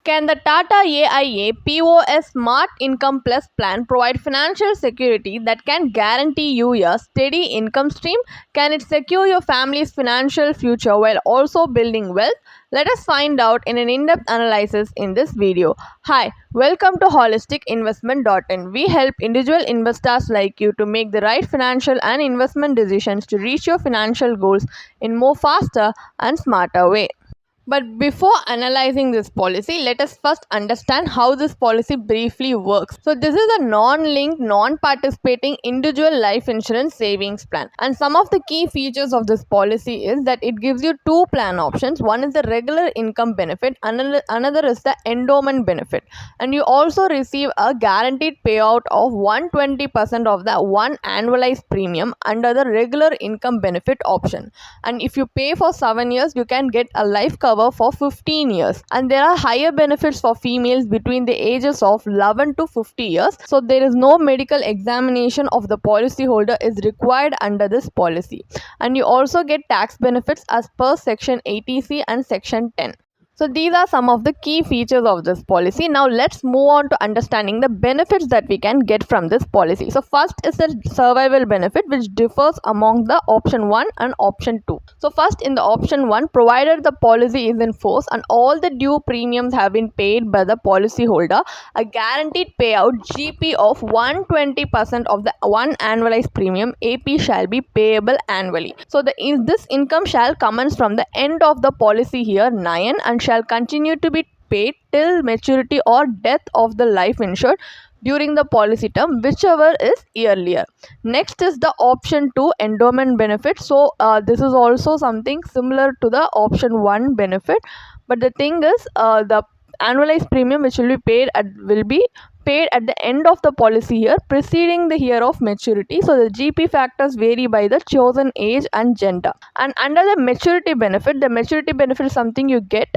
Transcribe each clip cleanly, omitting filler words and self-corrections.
Can the Tata AIA POS Smart Income Plus plan provide financial security that can guarantee you a steady income stream? Can it secure your family's financial future while also building wealth? Let us find out in an in-depth analysis in this video. Hi, welcome to holisticinvestment.in. We help individual investors like you to make the right financial and investment decisions to reach your financial goals in more faster and smarter way. But before analyzing this policy, let us first understand how this policy briefly works. So this is a non-linked, non-participating individual life insurance savings plan. And some of the key features of this policy is that it gives you two plan options. One is the regular income benefit, another is the endowment benefit. And you also receive a guaranteed payout of 120% of the one annualized premium under the regular income benefit option. And if you pay for 7 years, you can get a life cover for 15 years, and there are higher benefits for females between the ages of 11 to 50 years. So there is no medical examination of the policyholder is required under this policy, and you also get tax benefits as per section 80C and section 10. So these are some of the key features of this policy. Now let's move on to understanding the benefits that we can get from this policy. So first is the survival benefit, which differs among the option 1 and option 2. So first, in the option 1, provided the policy is in force and all the due premiums have been paid by the policyholder, a guaranteed payout GP of 120% of the one annualized premium AP shall be payable annually. So this income shall commence from the end of the policy year 9 and shall continue to be paid till maturity or death of the life insured during the policy term, whichever is earlier. Next is the option 2, endowment benefit. So this is also something similar to the option 1 benefit, but the thing is the annualized premium which will be paid at the end of the policy year preceding the year of maturity. So the GP factors vary by the chosen age and gender. And under the maturity benefit is something you get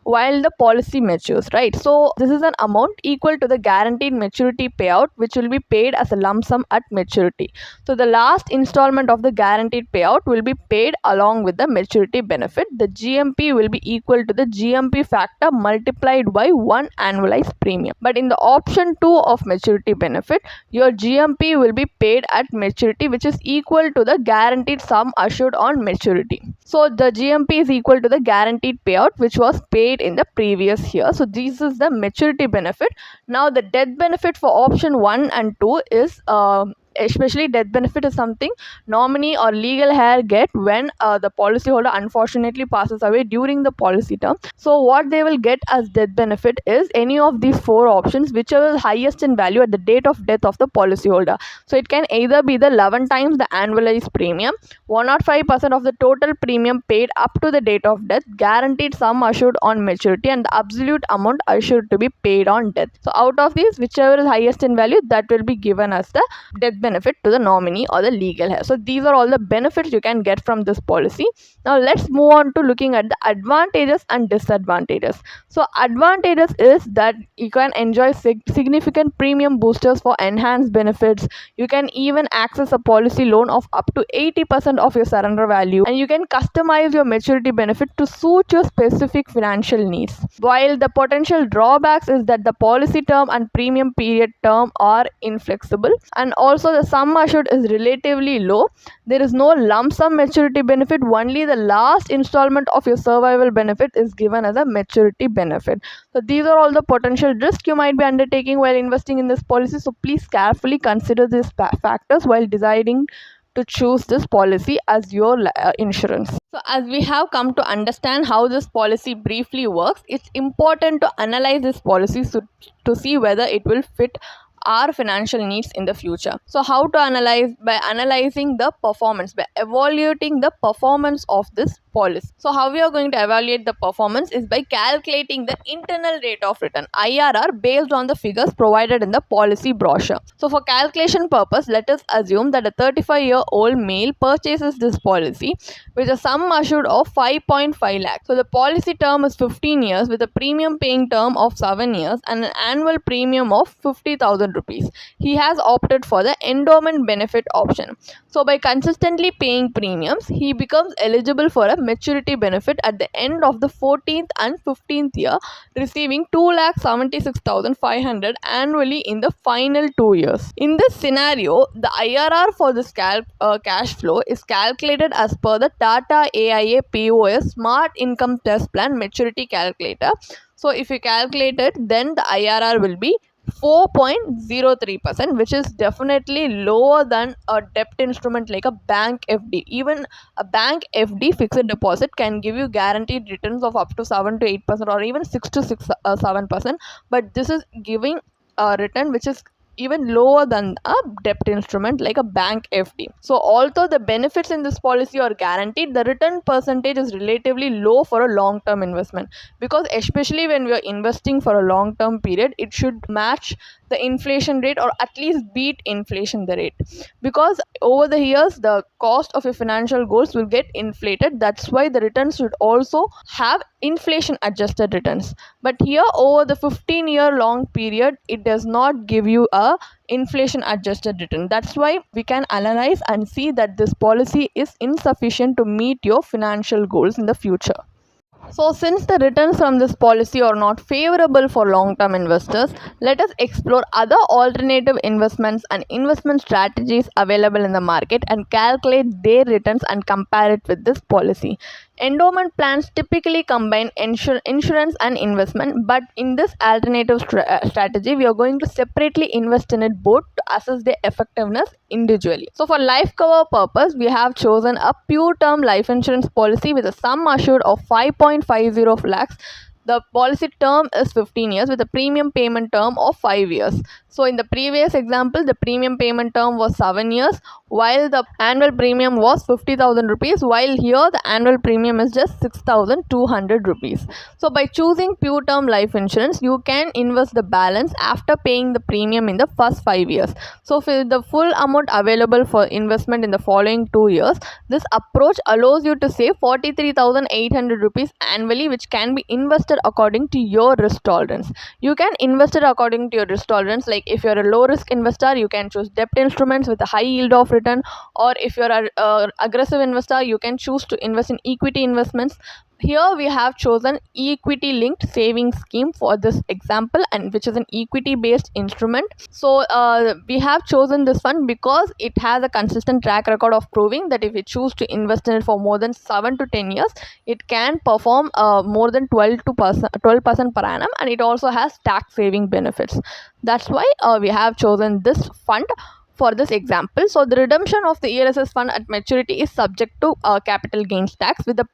while the policy matures, right? So this is an amount equal to the guaranteed maturity payout, which will be paid as a lump sum at maturity. So the last installment of the guaranteed payout will be paid along with the maturity benefit. The GMP will be equal to the GMP factor multiplied by one annualized premium. But in the option 2 of maturity benefit, your GMP will be paid at maturity, which is equal to the guaranteed sum assured on maturity. So the GMP is equal to the guaranteed payout which was paid in the previous year. So this is the maturity benefit. Now the death benefit for option 1 and 2 is especially death benefit is something nominee or legal heir get when the policyholder unfortunately passes away during the policy term. So what they will get as death benefit is any of these 4 options, whichever is highest in value at the date of death of the policyholder. So it can either be the 11 times the annualized premium, 105% of the total premium paid up to the date of death, guaranteed sum assured on maturity, and the absolute amount assured to be paid on death. So out of these, whichever is highest in value, that will be given as the death benefit to the nominee or the legal heir. So these are all the benefits you can get from this policy. Now let's move on to looking at the advantages and disadvantages. So advantages is that you can enjoy significant premium boosters for enhanced benefits. You can even access a policy loan of up to 80% of your surrender value, and you can customize your maturity benefit to suit your specific financial needs. While the potential drawbacks is that the policy term and premium period term are inflexible, and also the sum assured is relatively low. There is no lump sum maturity benefit. Only the last installment of your survival benefit is given as a maturity benefit. So these are all the potential risks you might be undertaking while investing in this policy. So please carefully consider these factors while deciding to choose this policy as your insurance. So as we have come to understand how this policy briefly works, it's important to analyze this policy to see whether it will fit our financial needs in the future. So how to analyze? By analyzing the performance, by evaluating the performance of this policy. So how we are going to evaluate the performance is by calculating the internal rate of return IRR based on the figures provided in the policy brochure. So for calculation purpose, let us assume that a 35-year-old male purchases this policy with a sum assured of 5.5 lakhs. So the policy term is 15 years with a premium paying term of 7 years and an annual premium of 50,000 rupees. He has opted for the endowment benefit option. So by consistently paying premiums, he becomes eligible for a maturity benefit at the end of the 14th and 15th year, receiving 2,76,500 annually in the final 2 years. In this scenario, the IRR for this cash flow is calculated as per the Tata AIA POS Smart Income Test Plan Maturity Calculator. So if you calculate it, then the IRR will be 4.03%, which is definitely lower than a debt instrument like a bank FD. Even a bank FD fixed deposit can give you guaranteed returns of up to 7 to 8% or even 6 to 7%, but this is giving a return which is even lower than a debt instrument like a bank FD. So although the benefits in this policy are guaranteed, the return percentage is relatively low for a long-term investment, because especially when we are investing for a long-term period, it should match the inflation rate or at least beat inflation the rate, because over the years the cost of your financial goals will get inflated. That's why the returns should also have inflation adjusted returns. But here over the 15-year long period, it does not give you a inflation adjusted return. That's why we can analyze and see that this policy is insufficient to meet your financial goals in the future. So, since the returns from this policy are not favorable for long-term investors, let us explore other alternative investments and investment strategies available in the market and calculate their returns and compare it with this policy. Endowment plans typically combine insurance and investment, but in this alternative strategy, we are going to separately invest in it both to assess their effectiveness individually. So, for life cover purpose, we have chosen a pure term life insurance policy with a sum assured of 5.50 lakhs. The policy term is 15 years with a premium payment term of 5 years. So in the previous example, the premium payment term was 7 years, while the annual premium was 50,000 rupees, while here the annual premium is just 6,200 rupees. So by choosing pure term life insurance, you can invest the balance after paying the premium in the first 5 years. So for the full amount available for investment in the following 2 years, this approach allows you to save 43,800 rupees annually, which can be invested according to your risk tolerance. You can invest it according to your risk tolerance. Like if you're a low risk investor, you can choose debt instruments with a high yield of return, or if you're a aggressive investor, you can choose to invest in equity investments. Here we have chosen equity linked savings scheme for this example, and which is an equity based instrument. So we have chosen this one because it has a consistent track record of proving that if we choose to invest in it for more than 7 to 10 years, it can perform more than 12% per annum, and it also has tax saving benefits. That's why we have chosen this fund for this example. So the redemption of the ELSS fund at maturity is subject to capital gains tax, with the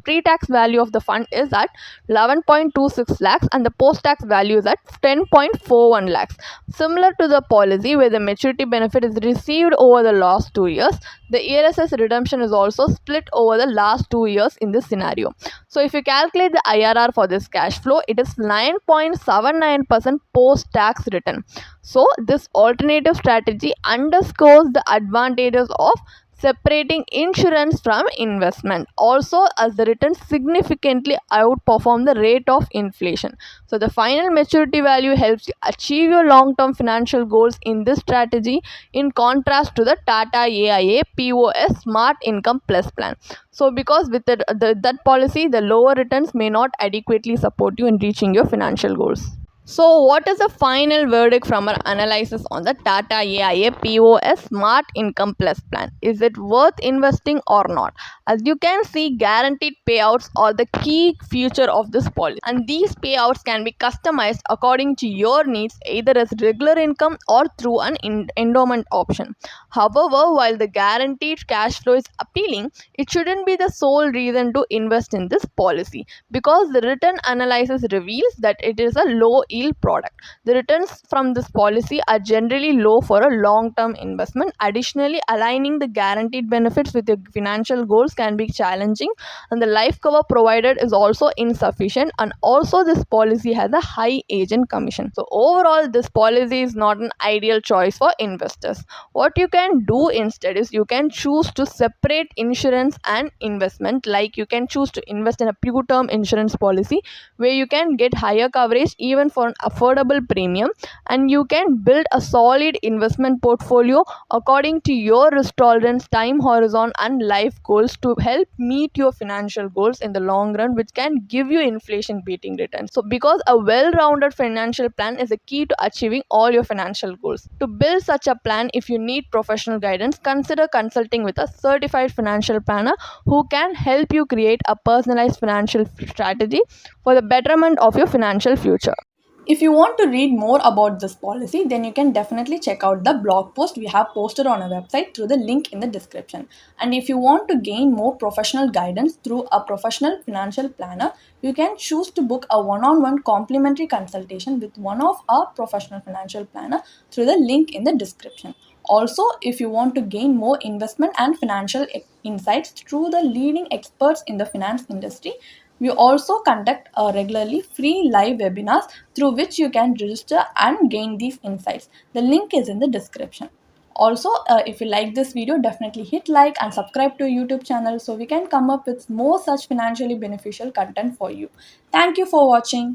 pre-tax value of the fund is at 11.26 lakhs and the post-tax value is at 10.41 lakhs. Similar to the policy where the maturity benefit is received over the last 2 years, the ELSS redemption is also split over the last 2 years in this scenario. So if you calculate the IRR for this cash flow, it is 9.79% post-tax return. So this alternative strategy underscores the advantages of separating insurance from investment, also as the returns significantly outperform the rate of inflation. So the final maturity value helps you achieve your long-term financial goals in this strategy, in contrast to the Tata AIA POS Smart Income Plus plan. So because with that policy, the lower returns may not adequately support you in reaching your financial goals. So what is the final verdict from our analysis on the Tata AIA POS Smart Income Plus plan? Is it worth investing or not? As you can see, guaranteed payouts are the key feature of this policy, and these payouts can be customized according to your needs, either as regular income or through an endowment option. However, while the guaranteed cash flow is appealing, it shouldn't be the sole reason to invest in this policy, because the return analysis reveals that it is a low yield product. The returns from this policy are generally low for a long-term investment. Additionally, aligning the guaranteed benefits with your financial goals can be challenging, and the life cover provided is also insufficient, and also this policy has a high agent commission. So overall, this policy is not an ideal choice for investors. What you can do instead is you can choose to separate insurance and investment. Like you can choose to invest in a pure term insurance policy where you can get higher coverage even for on affordable premium, and you can build a solid investment portfolio according to your risk tolerance, time horizon, and life goals to help meet your financial goals in the long run, which can give you inflation beating returns. So because a well rounded financial plan is a key to achieving all your financial goals. To build such a plan, if you need professional guidance, consider consulting with a certified financial planner who can help you create a personalized financial strategy for the betterment of your financial future. If you want to read more about this policy, then you can definitely check out the blog post we have posted on our website through the link in the description. And if you want to gain more professional guidance through a professional financial planner, you can choose to book a one-on-one complimentary consultation with one of our professional financial planner through the link in the description. Also, if you want to gain more investment and financial insights through the leading experts in the finance industry, we also conduct regularly free live webinars through which you can register and gain these insights. The link is in the description. Also, if you like this video, definitely hit like and subscribe to our YouTube channel so we can come up with more such financially beneficial content for you. Thank you for watching.